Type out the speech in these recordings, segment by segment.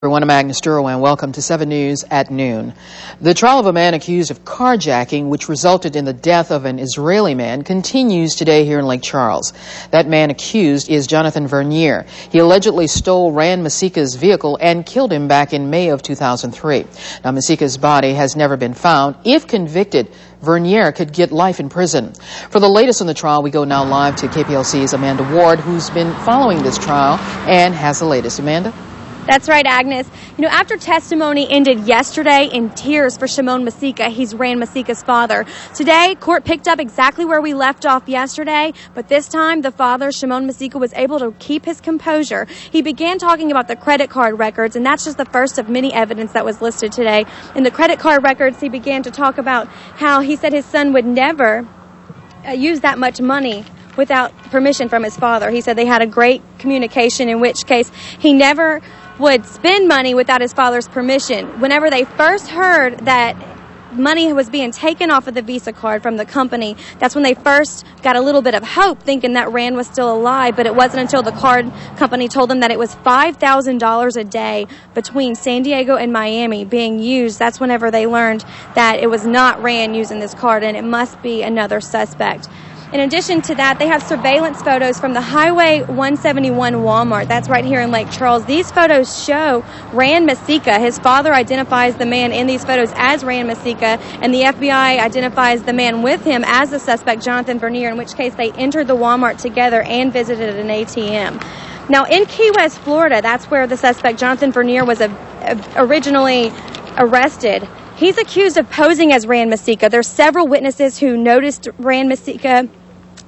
Everyone, I'm Agnes Duro, and welcome to 7 News at noon. The trial of a man accused of carjacking, which resulted in the death of an Israeli man, continues today here in Lake Charles. That man accused is Jonathan Vernier. He allegedly stole Rand Mesika's vehicle and killed him back in May of 2003. Now, Mesika's body has never been found. If convicted, Vernier could get life in prison. For the latest on the trial, we go now live to KPLC's Amanda Ward, who's been following this trial and has the latest. Amanda? That's right, Agnes. You know, after testimony ended yesterday in tears for Shimon Mesika, he's Rand Mesika's father. Today, court picked up exactly where we left off yesterday, but this time the father, Shimon Mesika, was able to keep his composure. He began talking about the credit card records, and that's just the first of many evidence that was listed today. In the credit card records, he began to talk about how he said his son would never use that much money without permission from his father. He said they had a great communication, in which case he never would spend money without his father's permission. Whenever they first heard that money was being taken off of the Visa card from the company, that's when they first got a little bit of hope, thinking that Rand was still alive. But it wasn't until the card company told them that it was $5,000 a day between San Diego and Miami being used. That's whenever they learned that it was not Rand using this card, and it must be another suspect. In addition to that, they have surveillance photos from the Highway 171 Walmart. That's right here in Lake Charles. These photos show Rand Mesika. His father identifies the man in these photos as Rand Mesika, and the FBI identifies the man with him as the suspect, Jonathan Vernier, in which case they entered the Walmart together and visited an ATM. Now, in Key West, Florida, that's where the suspect, Jonathan Vernier, was originally arrested. He's accused of posing as Rand Mesika. There's several witnesses who noticed Rand Mesika.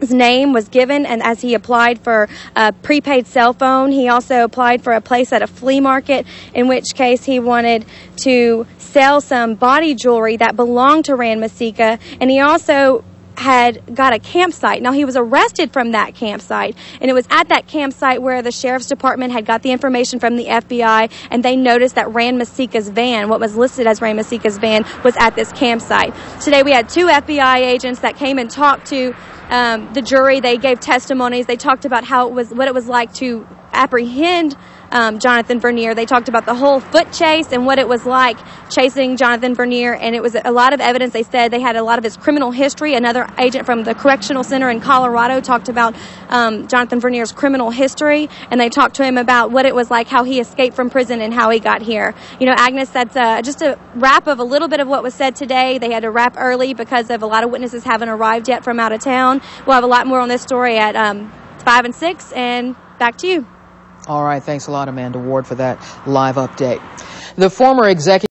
His name was given, and as he applied for a prepaid cell phone, he also applied for a place at a flea market, in which case he wanted to sell some body jewelry that belonged to Rand Mesika, and he also had got a campsite. Now, he was arrested from that campsite, and it was at that campsite where the sheriff's department had got the information from the FBI, and they noticed that Rand Mesika's van, what was listed as Rand Mesika's van, was at this campsite. Today, we had 2 FBI agents that came and talked to the jury. They gave testimonies. They talked about what it was like to apprehend Jonathan Vernier. They talked about the whole foot chase and what it was like chasing Jonathan Vernier, and it was a lot of evidence. They said they had a lot of his criminal history. Another agent from the Correctional Center in Colorado talked about Jonathan Vernier's criminal history, and they talked to him about what it was like, how he escaped from prison and how he got here. You know, Agnes, that's just a wrap of a little bit of what was said today. They had to wrap early because of a lot of witnesses haven't arrived yet from out of town. We'll have a lot more on this story at 5 and 6, and back to you. All right. Thanks a lot, Amanda Ward, for that live update. The former executive